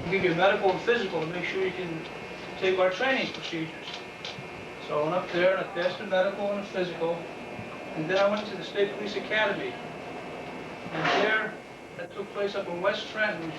We'll give you a medical and physical to make sure you can take our training procedures. So I went up there and I passed the medical and the physical, and then I went to the State Police Academy. And there, that took place up in West Trenton,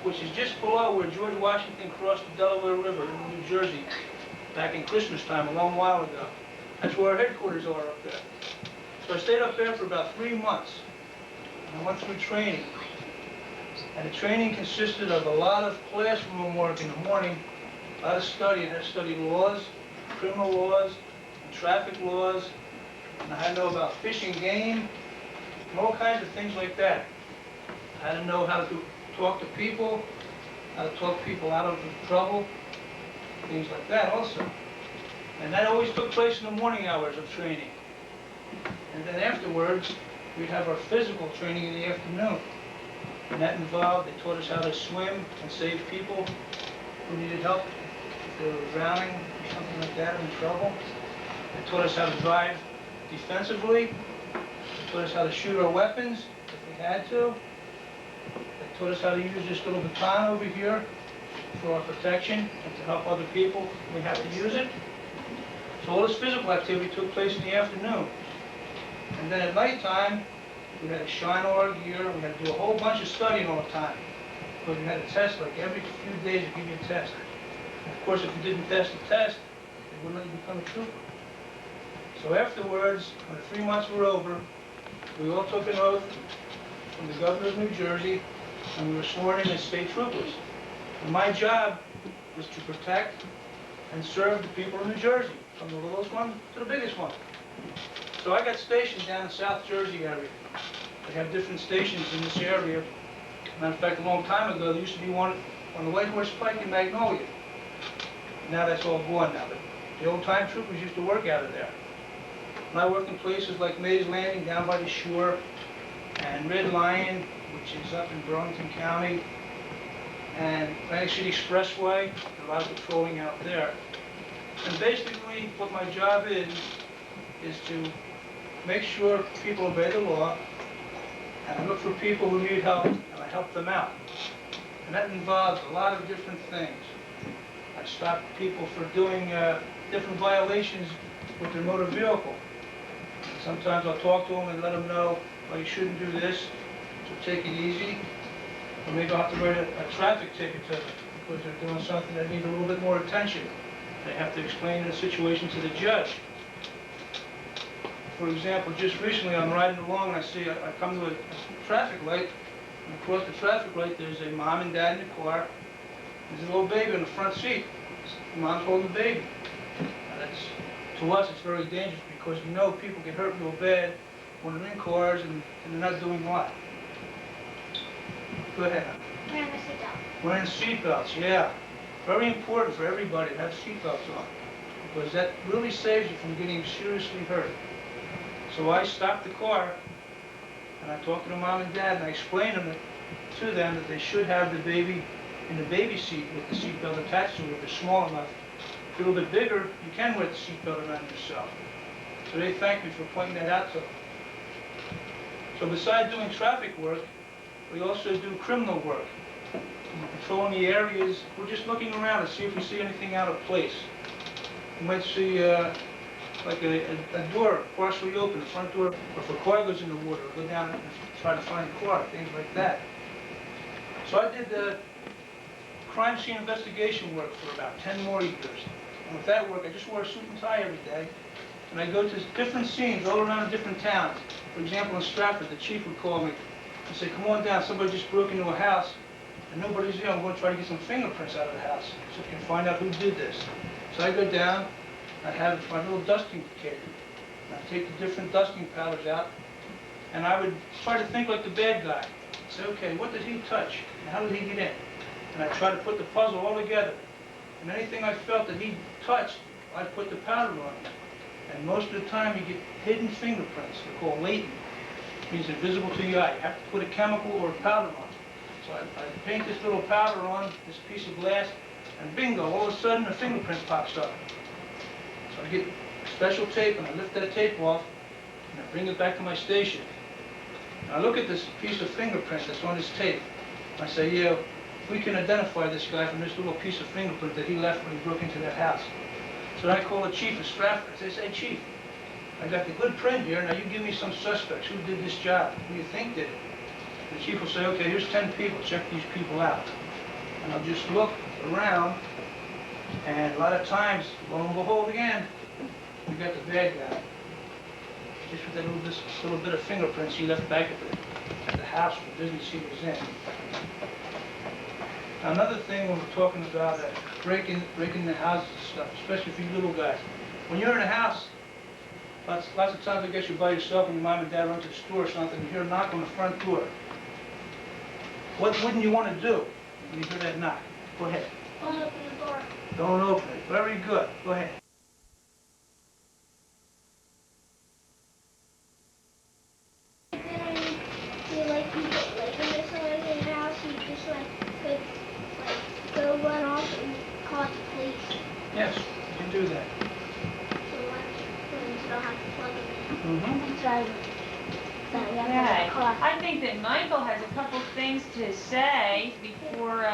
which is just below where George Washington crossed the Delaware River in New Jersey back in Christmas time a long while ago. That's where our headquarters are up there. So I stayed up there for about 3 months. And I went through training. And the training consisted of a lot of classroom work in the morning, a lot of study. And I studied laws, criminal laws, and traffic laws. And I had to know about fish and game, and all kinds of things like that. I had to know how to talk to people, how to talk people out of trouble, things like that also. And that always took place in the morning hours of training. And then afterwards, we'd have our physical training in the afternoon. And that involved, they taught us how to swim and save people who needed help, if they were drowning or something like that, in trouble. They taught us how to drive defensively. They taught us how to shoot our weapons if we had to. They taught us how to use this little baton over here for our protection and to help other people when we have to use it. So all this physical activity took place in the afternoon. And then at nighttime, we had to shine all our gear. We had to do a whole bunch of studying all the time. Because we had a test, like every few days they give you a test. And of course, if you didn't pass the test, they wouldn't let you become a trooper. So afterwards, when the 3 months were over, we all took an oath from the governor of New Jersey, and we were sworn in as state troopers. And my job was to protect and serve the people of New Jersey, from the littlest one to the biggest one. So I got stationed down in South Jersey area. They have different stations in this area. Matter of fact, a long time ago, there used to be one on the White Horse Pike in Magnolia. Now that's all gone now, but the old-time troopers used to work out of there. And I worked in places like Mays Landing down by the shore, and Red Lion, which is up in Burlington County, and Atlantic City Expressway, a lot of patrolling out there. And basically, what my job is to make sure people obey the law, and I look for people who need help, and I help them out. And that involves a lot of different things. I stop people for doing different violations with their motor vehicle. Sometimes I'll talk to them and let them know, well, you shouldn't do this, so take it easy. Or maybe I'll have to write a traffic ticket to them because they're doing something that needs a little bit more attention. They have to explain the situation to the judge. For example, just recently I'm riding along and I come to a traffic light, and across the traffic light there's a mom and dad in the car. There's a little baby in the front seat. The mom's holding the baby. To us, it's very dangerous because we know people get hurt real bad when they're in cars and they're not doing what? Go ahead. Wearing the seatbelt. Wearing seatbelts, yeah. Very important for everybody to have seatbelts on because that really saves you from getting seriously hurt. So I stop the car and I talk to the mom and dad and I explain to them that they should have the baby in the baby seat with the seatbelt attached to it if they're small enough. If you're a little bit bigger, you can wear the seatbelt around yourself. So they thank me for pointing that out to them. So besides doing traffic work, we also do criminal work. We're patrolling the areas. We're just looking around to see if we see anything out of place. You might see like a door partially open, the front door, or if a car goes in the water, go down and try to find the car, things like that. So I did crime scene investigation work for about 10 more years. And with that work, I just wore a suit and tie every day. And I go to different scenes all around different towns. For example, in Stratford, the chief would call me and say, come on down, somebody just broke into a house and nobody's there. I'm going to try to get some fingerprints out of the house so we can find out who did this. So I go down, I have my little dusting kit. And I take the different dusting powders out, and I would try to think like the bad guy. Say, okay, what did he touch? And how did he get in? And I try to put the puzzle all together. And anything I felt that he touched, I put the powder on. And most of the time you get hidden fingerprints. They're called latent. It means invisible to your eye. You have to put a chemical or a powder on. So I paint this little powder on this piece of glass, and bingo, all of a sudden a fingerprint pops up. So I get special tape and I lift that tape off and I bring it back to my station. And I look at this piece of fingerprint that's on this tape. I say, yeah, we can identify this guy from this little piece of fingerprint that he left when he broke into that house. So then I call the chief of Stratford. I say, Chief, I got the good print here. Now you give me some suspects. Who did this job? Who do you think did it? The chief will say, okay, here's 10 people. Check these people out. And I'll just look around, and a lot of times, lo and behold again, we got the bad guy. Just with that little bit of fingerprints he left back at the house, the business he was in. Now, another thing when we're talking about breaking the houses and stuff, especially for you little guys. When you're in a house, lots of times I guess you're by yourself and your mom and dad run to the store or something, and you hear a knock on the front door. What wouldn't you want to do when you hear that knock? Go ahead. Don't open the door. Don't open it. Very good. Go ahead. Go run off and call the police. Yes, you can do that. So you don't have to plug it in. Mm-hmm. Okay. I think that Michael has a couple things to say before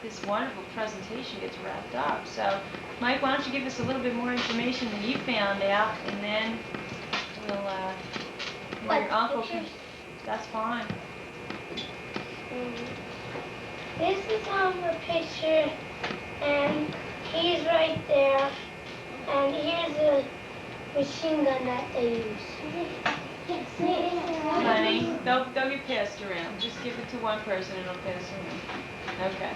this wonderful presentation gets wrapped up. So, Mike, why don't you give us a little bit more information than you found out, and then we'll your uncle can. That's fine. This is on the picture, and he's right there, and here's a machine gun that they use. Honey, they'll get passed around. Just give it to one person and it'll pass around. Okay.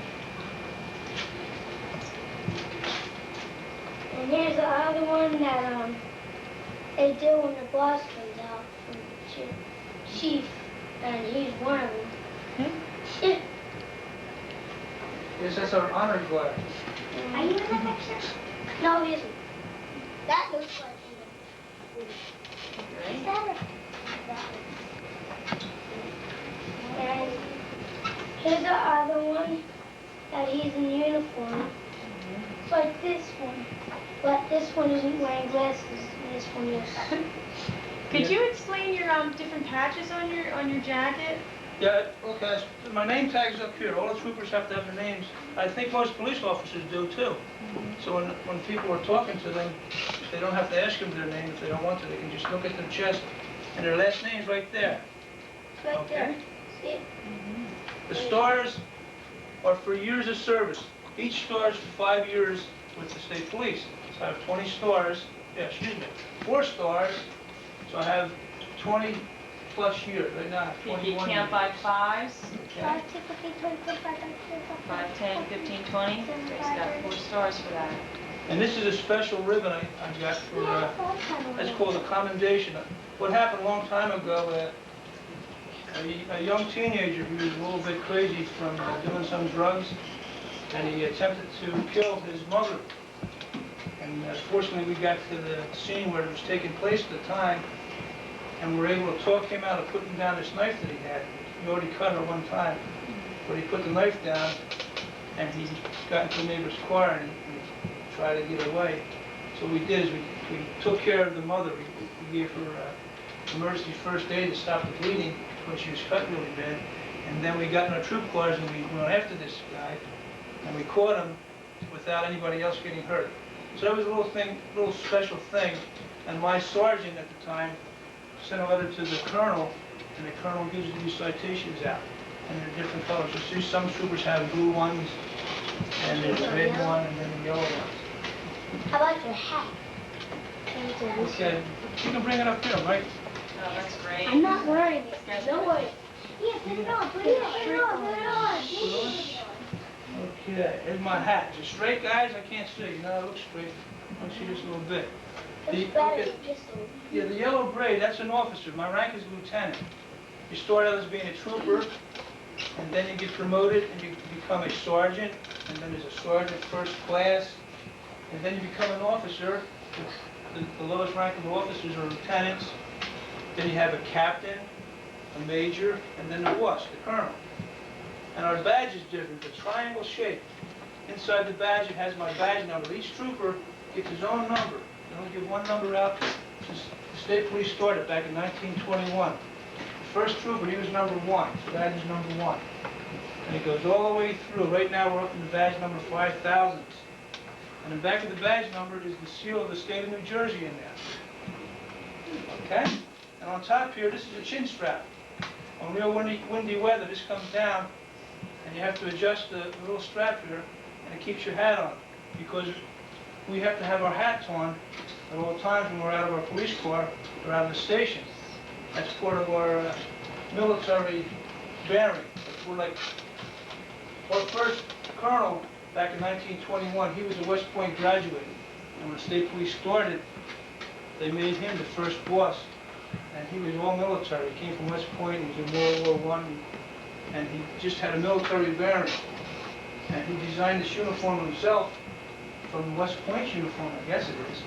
And here's the other one that they do when the boss comes out from the chief, and he's one of them. Yes, that's our honor guard. Are you in the picture? No, he isn't. That looks like him. Is that it? And here's the other one that he's in uniform. It's like this one, but this one isn't wearing glasses. And this one is. Could you explain your different patches on your jacket? Yeah, okay. My name tag's up here. All the troopers have to have their names. I think most police officers do too. So when people are talking to them, they don't have to ask them their name if they don't want to. They can just look at their chest and their last name's right there. Right Okay? there. See it? The stars are for years of service. Each star is for 5 years with the state police. So I have 20 stars. Yeah, excuse me. 4 stars. So I have 20 plus years. Right now I have 21 If you count by fives, Okay. 5, 10, 15, 20, Rick's got 4 stars for that. And this is a special ribbon I got for, that's called a commendation. What happened a long time ago, a young teenager who was a little bit crazy from doing some drugs, and he attempted to kill his mother. And fortunately we got to the scene where it was taking place at the time, and we were able to talk him out of putting down this knife that he had. He already cut her one time, but he put the knife down, and he got into a neighbor's car and he tried to get away. So what we did is we took care of the mother. We gave her emergency first aid to stop the bleeding when she was cut really bad. And then we got in our troop cars and we went after this guy, and we caught him without anybody else getting hurt. So that was a little special thing. And my sergeant at the time sent a letter to the colonel, and the colonel gives these citations out. And they're different colors. You see some troopers have blue ones, and there's a red one, and then the yellow ones. How about your hat? Okay, you can bring it up here, Mike. Oh, that's great. I'm not wearing it. Don't worry. Yeah, put it on. Put it on. Okay, here's my hat. Is it straight, guys? I can't see. No, it looks straight. I can see just a little bit. Yeah, the yellow braid, that's an officer. My rank is lieutenant. You start out as being a trooper, and then you get promoted, and you become a sergeant, and then there's a sergeant first class, and then you become an officer. The lowest rank of officers are lieutenants. Then you have a captain, a major, and then the boss, the colonel. And our badge is different, the triangle shape. Inside the badge, it has my badge number. Each trooper gets his own number. They only give one number out since the state police started back in 1921. The first trooper, he was number 1. So badge is number 1. And it goes all the way through. Right now we're up to the badge number 5,000. And in the back of the badge number is the seal of the state of New Jersey in there. Okay? And on top here, this is a chin strap. On real windy weather, this comes down, and you have to adjust the little strap here, and it keeps your hat on. Because we have to have our hats on at all times when we're out of our police car or out of the station. That's part of our military bearing. We're like, our first colonel back in 1921, he was a West Point graduate. And when the state police started, they made him the first boss. And he was all military. He came from West Point, he was in World War I, and he just had a military bearing. And he designed this uniform himself from West Point's uniform, I guess it is.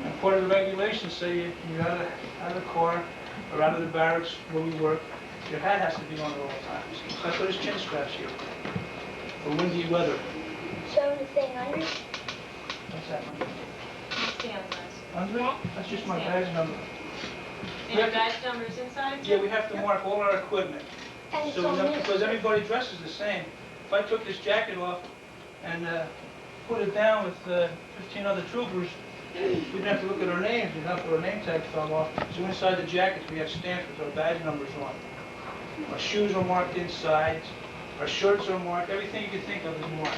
And part of the regulations say you're out of the car or out of the barracks where we work, your hat has to be on at all times. So that's what his chin straps here, for windy weather. Show the thing under. What's that one? Stand size. Under it? That's just my badge number. And your badge number is inside? Yeah, we have to mark all our equipment. And it's So on this. because everybody dresses the same. If I took this jacket off and put it down with 15 other troopers, we didn't have to look at our names. We'd have to, our name tag fell off. So inside the jackets we have stamps with our badge numbers on. Our shoes are marked inside. Our shirts are marked. Everything you can think of is marked.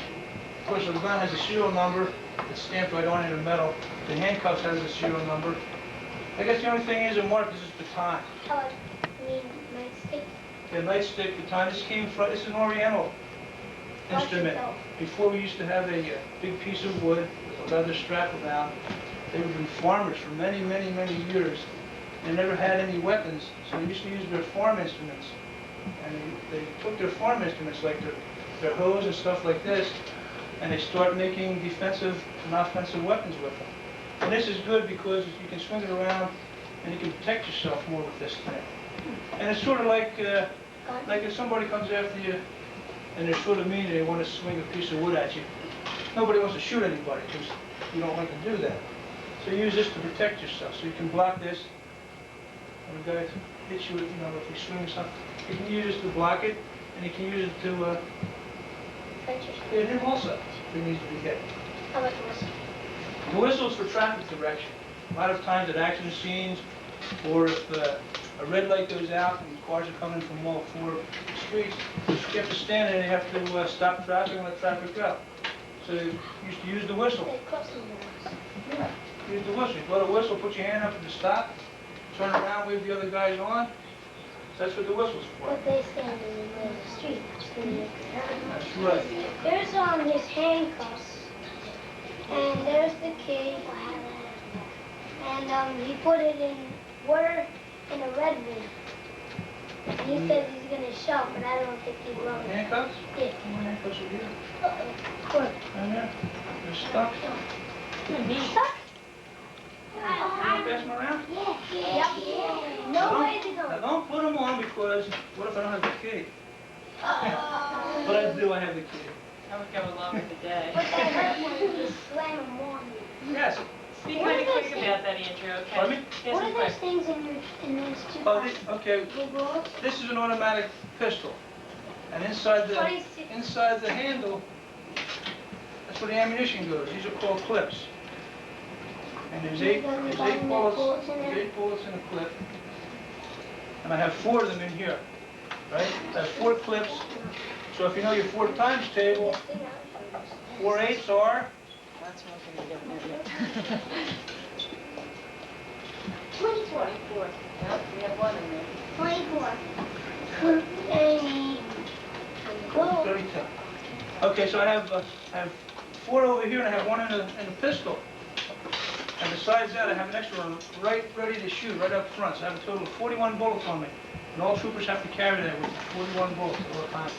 Of course, our gun has a serial number. It's stamped right on in the metal. The handcuffs has a serial number. I guess the only thing is a mark is this baton. Oh, I mean, nightstick. The nightstick baton. This came from, this is an Oriental instrument. Before we used to have a big piece of wood with a leather strap around. They were been farmers for many, many, many years. They never had any weapons, so they used to use their farm instruments. And they took their farm instruments, like their hoes and stuff like this, and they start making defensive and offensive weapons with them. And this is good because you can swing it around and you can protect yourself more with this thing. And it's sort of like if somebody comes after you and they're sort of mean and they want to swing a piece of wood at you. Nobody wants to shoot anybody because you don't like to do that. So you use this to protect yourself. So you can block this. When a guy hits you, if he swings something, you can use this to block it, and you can use it to hit him also if he needs to be hit. How about the whistle? The whistle is for traffic direction. A lot of times at accident scenes, or if a red light goes out and cars are coming from all 4 streets, you have to stand there and you have to stop traffic and let traffic go. So you used to use the whistle. Like crossing guards. Yeah, use the whistle. You blow the whistle, put your hand up to stop, turn around, wave the other guys on. That's what the whistle's for. But they stand in the middle of the street. That's right. There's his handcuffs. And there's the key. And he put it in water in a red room. And he says he's going to shove, but I don't think he will. Handcuffs? Yeah. How many handcuffs are here? Good. Right there. They're stuck. Stuck? You want to pass them around? Yeah. No way to Now go. don't put them on because what if I don't have the key? But I do, I have the key. That would go along with the day. But that hurt when you slam them on. Yes. Speak kind of quick about that, Andrew, okay? Pardon me? Yes, What are those quick. things in those two Oh, packs? okay. Big bullets? This is an automatic pistol. And inside the 26. handle, that's where the ammunition goes. These are called clips. And there's eight bullets in a clip. And I have 4 of them in here. Right? I have 4 clips. So if you know your 4 times table, 4 eighths are. That's one thing we don't know yet. 24. Yeah, we have 1 in there. 24. 32. Okay, so I have 4 over here and I have 1 in a pistol. And besides that, I have an extra one right ready to shoot, right up front. So I have a total of 41 bullets on me. And all troopers have to carry that with 41 bullets at all times.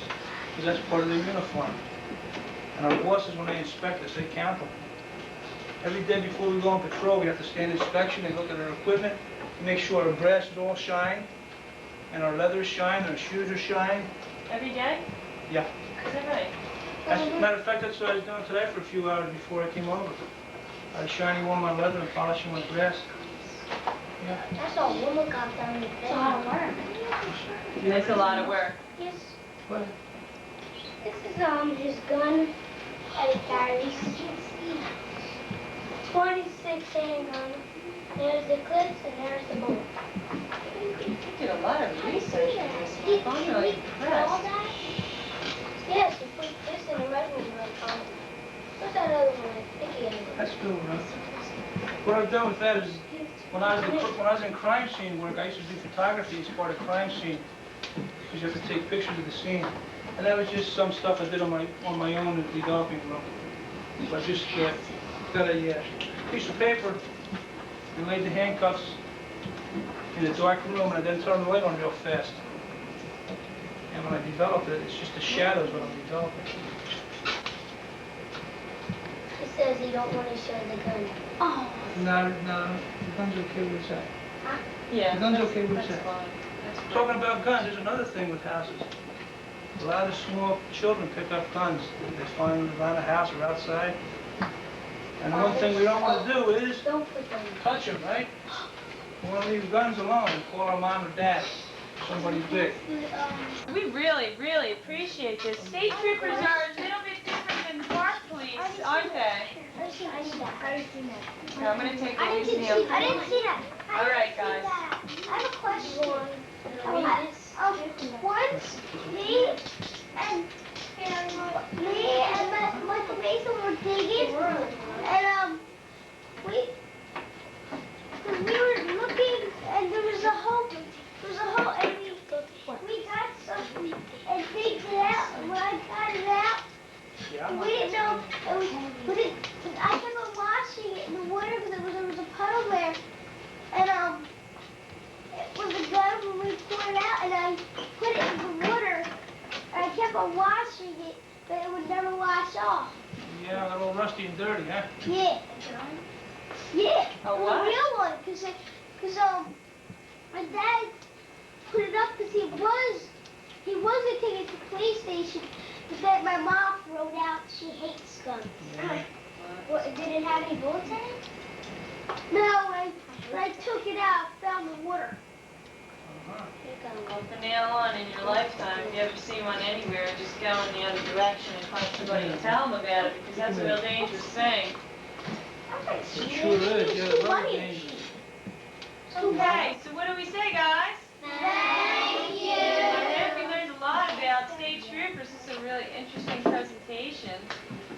Because that's part of their uniform. And our bosses, when they inspect us, they count them. Every day before we go on patrol, we have to stand inspection and look at our equipment to make sure our brass is all shine, and our leathers shine, and our shoes are shine. Every day? Yeah. Is that right? As a matter of fact, that's what I was doing today for a few hours before I came over. I was shining on my leather and polishing my brass. Yeah. That's all woman got down the bed. It's all work. That's a lot of work. Yes. What? This is his gun that he carries. 26 handgun. There's the clips and there's the bullet. You did a lot of research on this. I'm really impressed. Yes, we put this in the red one right on. What's that other one? I think he has it. That's still rough. What I've done with that is, when I was in crime scene work, I used to do photography as part of crime scene, because you have to take pictures of the scene. And that was just some stuff I did on my own in the developing room. So I just got a piece of paper and laid the handcuffs in a dark room, and I then turned the light on real fast. And when I developed it, it's just the shadows when I'm developing. He says he don't want to show the gun. Oh. No, the gun's okay with that. Huh? Yeah. The gun's okay with that's that. fine. That's fine. Talking about guns, there's another thing with houses. A lot of small children pick up guns. They find them around the house or outside. And the one thing we don't want to do is Don't put them. touch them, right? We want to leave guns alone and call our mom or dad. Somebody's big. We really, really appreciate this. State troopers are a little bit different than park police, aren't they? I seen that. Okay, I'm going to take all these nails. I didn't see that. All right, guys. I have a question. Once me and Michael Mason were digging, and we were looking, and there was a hole, and we got something and digged it out. And when I got it out, we didn't know. I kept on washing it in the water because there was a puddle there, and it was a gun when we poured it out, and I put it in the water, and I kept on washing it, but it would never wash off. Yeah, they're all rusty and dirty, huh? Yeah. Yeah. A what? A real one, because my dad put it up because he wasn't taking it to the police station, but then my mom wrote out she hates guns. Yeah. What, did it have any bullets in it? No, when I took it out, I found the water. Off the nail on in your lifetime. If you ever see one anywhere, just go in the other direction and find somebody and tell them about it, because that's a real dangerous thing. It sure is, yeah, very dangerous. Okay, so what do we say, guys? Thank you. I hope you learned a lot about state troopers. This is a really interesting presentation.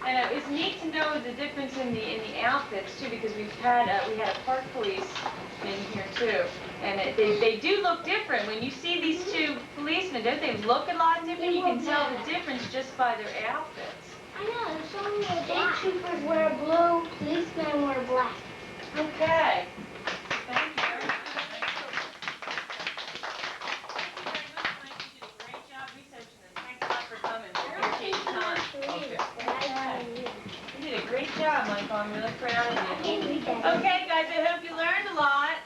And it's neat to know the difference in the outfits too, because we had a park police in here too, and they do look different. When you see these two policemen, don't they look a lot different? You can tell the difference just by their outfits. I know, some of the state troopers wear blue, policemen wear black. Okay. Thank you very much. You did a great job researching this. Thanks a lot for coming. I appreciate your time. You did a great job, Michael. I'm really proud of you. Okay, guys, I hope you learned a lot.